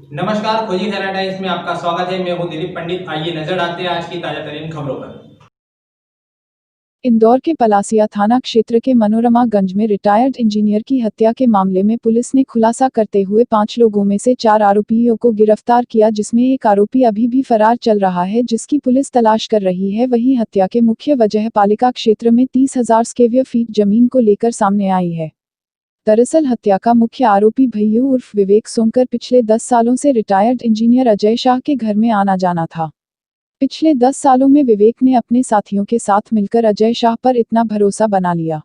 नमस्कार, खोजी खरा टाइम्स में आपका स्वागत है। मैं हूं दिलीप पंडित। आइए नजर डालते हैं आज की ताजा तरीन खबरों पर। इंदौर के पलासिया थाना क्षेत्र के मनोरमागंज में रिटायर्ड इंजीनियर की हत्या के मामले में पुलिस ने खुलासा करते हुए 5 लोगों में से 4 आरोपियों को गिरफ्तार किया, जिसमें एक आरोपी अभी भी फरार चल रहा है, जिसकी पुलिस तलाश कर रही है। वहीं हत्या के मुख्य वजह पालिका क्षेत्र में 30,000 स्क्वेयर फीट जमीन को लेकर सामने आई है। दरअसल हत्या का मुख्य आरोपी भैयू उर्फ विवेक सोनकर पिछले 10 सालों से रिटायर्ड इंजीनियर अजय शाह के घर में आना जाना था। पिछले 10 सालों में विवेक ने अपने साथियों के साथ मिलकर अजय शाह पर इतना भरोसा बना लिया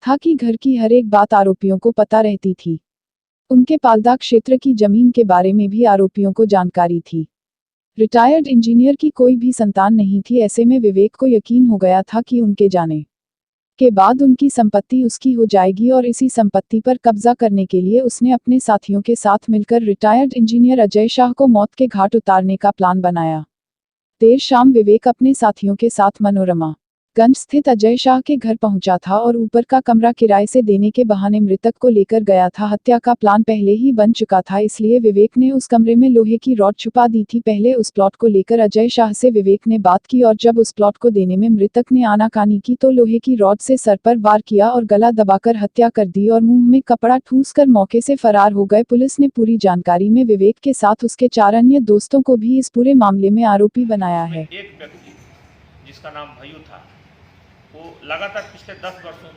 था कि घर की हर एक बात आरोपियों को पता रहती थी। उनके पालदा क्षेत्र की जमीन के बारे में भी आरोपियों को जानकारी थी। रिटायर्ड इंजीनियर की कोई भी संतान नहीं थी, ऐसे में विवेक को यकीन हो गया था कि उनके जाने के बाद उनकी संपत्ति उसकी हो जाएगी और इसी संपत्ति पर कब्जा करने के लिए उसने अपने साथियों के साथ मिलकर रिटायर्ड इंजीनियर अजय शाह को मौत के घाट उतारने का प्लान बनाया। देर शाम विवेक अपने साथियों के साथ मनोरमा गंज स्थित अजय शाह के घर पहुंचा था और ऊपर का कमरा किराए से देने के बहाने मृतक को लेकर गया था। हत्या का प्लान पहले ही बन चुका था, इसलिए विवेक ने उस कमरे में लोहे की रॉड छुपा दी थी। पहले उस प्लॉट को लेकर अजय शाह से विवेक ने बात की और जब उस प्लॉट को देने में मृतक ने आनाकानी की तो लोहे की रॉड से सर पर वार किया और गला दबाकर हत्या कर दी और मुंह में कपड़ा ठूंसकर मौके से फरार हो गए। पुलिस ने पूरी जानकारी में विवेक के साथ उसके 4 अन्य दोस्तों को भी इस पूरे मामले में आरोपी बनाया है। एक व्यक्ति जिसका नाम भयू था, वो लगातार पिछले 10 वर्षों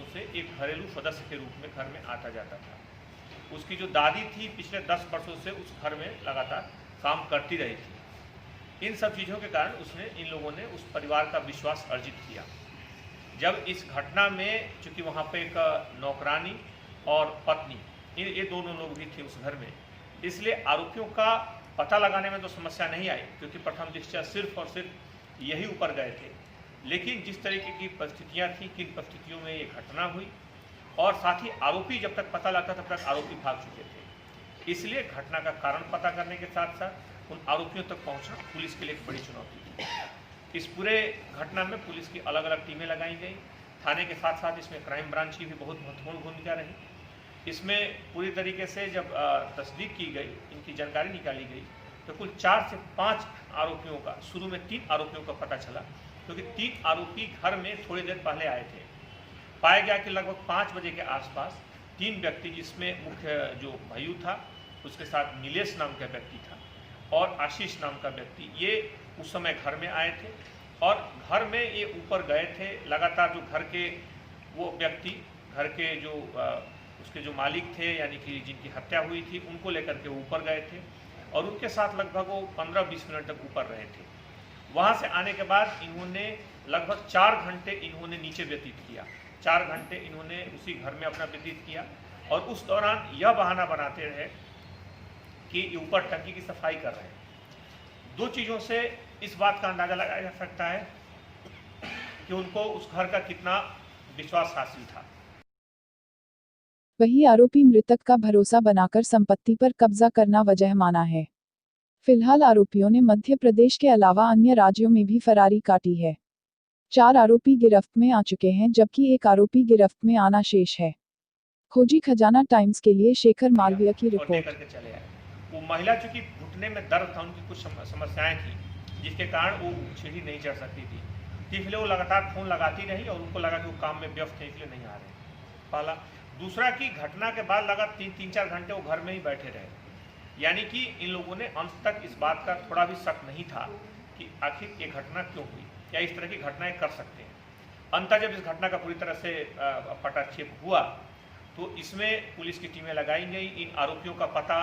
से एक घरेलू सदस्य के रूप में घर में आता जाता था। उसकी जो दादी थी पिछले 10 वर्षों से उस घर में लगातार काम करती रही थी। इन सब चीज़ों के कारण उसने इन लोगों ने उस परिवार का विश्वास अर्जित किया। जब इस घटना में चूँकि वहाँ पे एक नौकरानी और पत्नी ये दोनों लोग भी थे उस घर में, इसलिए आरोपियों का पता लगाने में तो समस्या नहीं आई, क्योंकि प्रथम दृष्टया सिर्फ और सिर्फ यही ऊपर गए थे। लेकिन जिस तरीके की परिस्थितियां थी, किन परिस्थितियों में ये घटना हुई, और साथ ही आरोपी जब तक पता लगता तब तक आरोपी भाग चुके थे, इसलिए घटना का कारण पता करने के साथ साथ उन आरोपियों तक पहुंचना पुलिस के लिए एक बड़ी चुनौती थी। इस पूरे घटना में पुलिस की अलग अलग टीमें लगाई गई। थाने के साथ साथ इसमें क्राइम ब्रांच की भी बहुत महत्वपूर्ण भूमिका रही। इसमें पूरी तरीके से जब तस्दीक की गई, इनकी जानकारी निकाली गई, तो कुल 4 से 5 आरोपियों का, शुरू में 3 आरोपियों का पता चला, क्योंकि 3 आरोपी घर में थोड़ी देर पहले आए थे। पाया गया कि लगभग 5 बजे के आसपास 3 व्यक्ति, जिसमें मुख्य जो भयू था, उसके साथ नीलेश नाम का व्यक्ति था और आशीष नाम का व्यक्ति, ये उस समय घर में आए थे और घर में ये ऊपर गए थे। लगातार जो घर के वो व्यक्ति, घर के जो उसके जो मालिक थे, यानी कि जिनकी हत्या हुई थी, उनको लेकर के ऊपर गए थे और उनके साथ लगभग वो 15-20 मिनट तक ऊपर रहे थे। वहाँ से आने के बाद इन्होंने लगभग 4 घंटे इन्होंने नीचे व्यतीत किया। 4 घंटे इन्होंने उसी घर में अपना व्यतीत किया और उस दौरान यह बहाना बनाते रहे कि ऊपर टंकी की सफाई कर रहे हैं। 2 चीज़ों से इस बात का अंदाज़ा लगाया जा सकता है कि उनको उस घर का कितना विश्वास हासिल था। वही आरोपी मृतक का भरोसा बनाकर संपत्ति पर कब्जा करना वजह माना है। फिलहाल आरोपियों ने मध्य प्रदेश के अलावा अन्य राज्यों में भी फरारी काटी है। 4 आरोपी गिरफ्त में आ चुके हैं, जबकि एक आरोपी गिरफ्त में आना शेष है। खोजी खजाना टाइम्स के लिए शेखर मालवीय की रिपोर्ट। चले आए। वो महिला चूंकि घुटने में दर्द था, उनकी कुछ समस्याएं थी, जिसके कारण वो सीढ़ी नहीं चढ़ सकती थी, इसलिए वो लगातार फोन लगाती रही और उनको लगा कि वो काम में व्यस्त है, इसलिए नहीं आ रहे। पहला। दूसरा कि घटना के बाद लगा 3-4 घंटे वो घर में ही बैठे रहे, यानी कि इन लोगों ने अंत तक इस बात का थोड़ा भी शक नहीं था कि आखिर ये घटना क्यों हुई, क्या इस तरह की घटनाएं कर सकते हैं। अंततः जब इस घटना का पूरी तरह से पटाक्षेप हुआ तो इसमें पुलिस की टीमें लगाई गई। इन आरोपियों का पता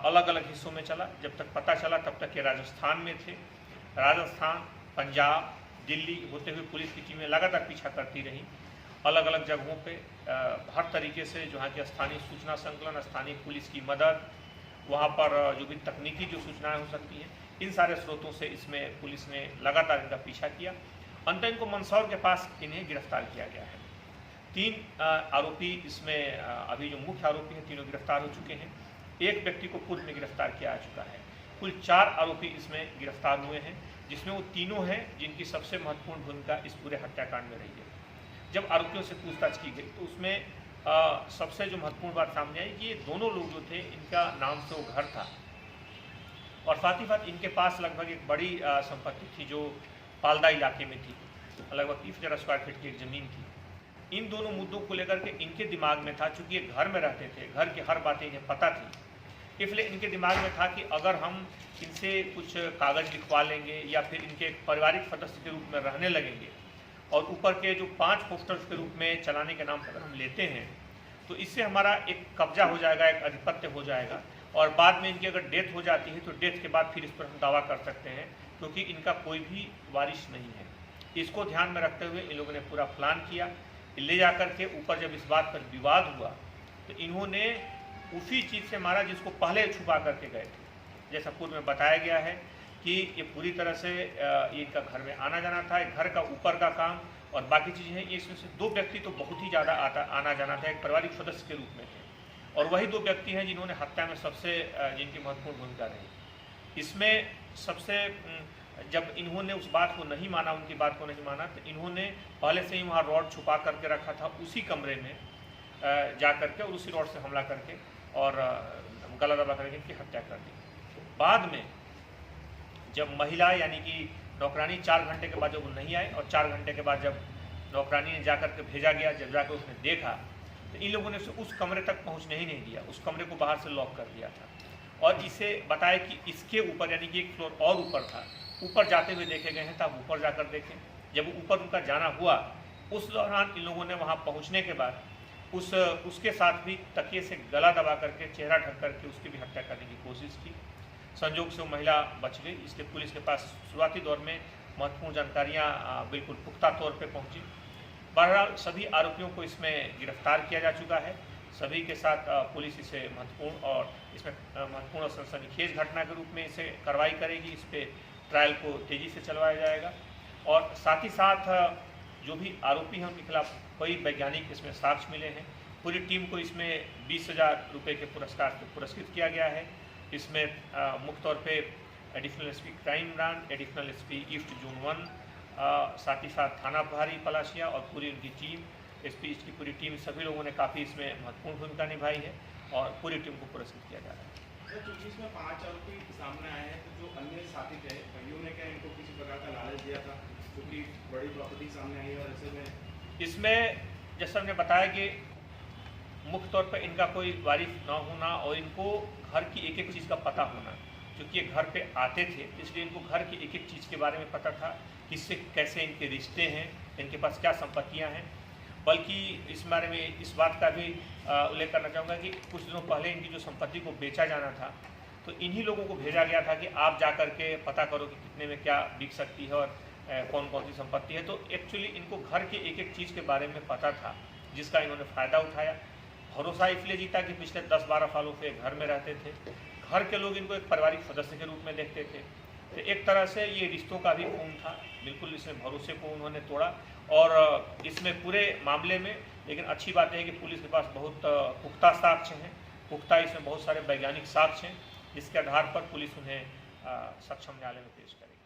अलग अलग हिस्सों में चला। जब तक पता चला तब तक ये राजस्थान में थे। राजस्थान, पंजाब, दिल्ली होते हुए पुलिस की टीमें लगातार पीछा करती रहीं अलग अलग जगहों पे, हर तरीके से जहाँ की स्थानीय सूचना संकलन, स्थानीय पुलिस की मदद, वहाँ पर जो भी तकनीकी जो सूचनाएं हो सकती हैं, इन सारे स्रोतों से इसमें पुलिस ने लगातार इनका पीछा किया। अंत इनको मंदसौर के पास इन्हें गिरफ्तार किया गया है। 3 आरोपी इसमें अभी जो मुख्य आरोपी हैं, तीनों गिरफ्तार हो चुके हैं। एक व्यक्ति को पूर्व में गिरफ्तार किया जा चुका है। कुल 4 आरोपी इसमें गिरफ्तार हुए हैं, जिसमें वो तीनों हैं जिनकी सबसे महत्वपूर्ण भूमिका इस पूरे हत्याकांड में रही है। जब आरोपियों से पूछताछ की गई तो उसमें सबसे जो महत्वपूर्ण बात सामने आई कि ये दोनों लोग जो थे इनका नाम से वो घर था और साथ ही साथ इनके पास लगभग एक बड़ी संपत्ति थी जो पालदा इलाके में थी, लगभग 30,000 स्क्वायर फीट की एक ज़मीन थी। इन दोनों मुद्दों को लेकर के इनके दिमाग में था, चूँकि ये घर में रहते थे, घर की हर बातें इन्हें पता थी, इसलिए इनके दिमाग में था कि अगर हम इनसे कुछ कागज़ लिखवा लेंगे या फिर इनके एक पारिवारिक सदस्य के रूप में रहने लगेंगे और ऊपर के जो 5 पोस्टर्स के रूप में चलाने के नाम पर अगर हम लेते हैं तो इससे हमारा एक कब्जा हो जाएगा, एक आधिपत्य हो जाएगा और बाद में इनकी अगर डेथ हो जाती है तो डेथ के बाद फिर इस पर हम दावा कर सकते हैं क्योंकि इनका कोई भी वारिस नहीं है। इसको ध्यान में रखते हुए इन लोगों ने पूरा प्लान किया। ले जा कर के ऊपर जब इस बात पर विवाद हुआ तो इन्होंने उसी चीज़ से मारा जिसको पहले छुपा करके गए थे। जैसा पूर्व में बताया गया है कि ये पूरी तरह से इनका घर में आना जाना था, एक घर का ऊपर का काम और बाकी चीज़ें हैं। इसमें से 2 व्यक्ति तो बहुत ही ज़्यादा आना जाना था, एक पारिवारिक सदस्य के रूप में थे और वही 2 व्यक्ति हैं जिन्होंने हत्या में सबसे जिनकी महत्वपूर्ण भूमिका रही। इसमें सबसे जब इन्होंने उस बात को नहीं माना, उनकी बात को नहीं माना, तो इन्होंने पहले से ही वहाँ रॉड छुपा करके रखा था उसी कमरे में जा करके और उसी रॉड से हमला करके और गला दबा करके इनकी हत्या कर दी। बाद में जब महिला यानी कि नौकरानी 4 घंटे के बाद जब वो नहीं आए और 4 घंटे के बाद जब नौकरानी ने जा करके भेजा गया, जब जाकर उसने देखा तो इन लोगों ने उस कमरे तक पहुँचने ही नहीं दिया, उस कमरे को बाहर से लॉक कर दिया था और इसे बताया कि इसके ऊपर यानी कि एक फ्लोर और ऊपर था, ऊपर जाते हुए देखे गए हैं, तब ऊपर जाकर देखें। जब ऊपर उनका जाना हुआ उस दौरान इन लोगों ने वहाँ पहुँचने के बाद उसके साथ भी तकिए से गला दबा करके चेहरा ढक करके उसकी भी हत्या करने की कोशिश की। संयोग से वो महिला बच गई, इसलिए पुलिस के पास शुरुआती दौर में महत्वपूर्ण जानकारियाँ बिल्कुल पुख्ता तौर पर पहुँची। बहरहाल सभी आरोपियों को इसमें गिरफ्तार किया जा चुका है। सभी के साथ पुलिस इसे महत्वपूर्ण और इसमें महत्वपूर्ण और सनसनीखेज घटना के रूप में इसे कार्रवाई करेगी। इस पर ट्रायल को तेज़ी से चलवाया जाएगा और साथ ही साथ जो भी आरोपी हैं उनके खिलाफ कई वैज्ञानिक इसमें साक्ष्य मिले हैं। पूरी टीम को इसमें 20,000 रुपये के पुरस्कार से पुरस्कृत किया गया है। इसमें मुख्य तौर पे additional SP crime branch, additional SP east zone 1, साथ ही साथ थाना प्रभारी पलाशिया और पूरी उनकी टीम, एसपी की पूरी टीम, सभी लोगों ने काफ़ी इसमें महत्वपूर्ण भूमिका निभाई है और पूरी टीम को पुरस्कृत किया जा रहा है। तो इसमें 5 आरोपी सामने आए हैं, तो जो अन्य साथी थे भाइयों ने क्या इनको किसी प्रकार का लालच दिया था क्योंकि बड़ी प्रॉपर्टी सामने आई है और ऐसे में इसमें जैसा हमने बताया कि मुख्य तौर पर इनका कोई वारिस न होना और इनको घर की एक एक चीज़ का पता होना, क्योंकि ये घर पे आते थे इसलिए इनको घर की एक एक चीज़ के बारे में पता था, किससे कैसे इनके रिश्ते हैं, इनके पास क्या संपत्तियां हैं। बल्कि इस बारे में इस बात का भी उल्लेख करना चाहूँगा कि कुछ दिनों पहले इनकी जो संपत्ति को बेचा जाना था तो इन्हीं लोगों को भेजा गया था कि आप जा कर के पता करो कि कितने में क्या बिक सकती है और कौन कौन सी संपत्ति है। तो एक्चुअली इनको घर के एक एक चीज़ के बारे में पता था जिसका इन्होंने फ़ायदा उठाया। भरोसा इसलिए जीता कि पिछले 10-12 सालों से घर में रहते थे, घर के लोग इनको एक पारिवारिक सदस्य के रूप में देखते थे, तो एक तरह से ये रिश्तों का भी खून था। बिल्कुल इसमें भरोसे को उन्होंने तोड़ा और इसमें पूरे मामले में लेकिन अच्छी बात है कि पुलिस के पास बहुत पुख्ता साक्ष्य हैं, पुख्ता इसमें बहुत सारे वैज्ञानिक साक्ष्य हैं जिसके आधार पर पुलिस उन्हें सक्षम न्यायालय में पेश करेगी।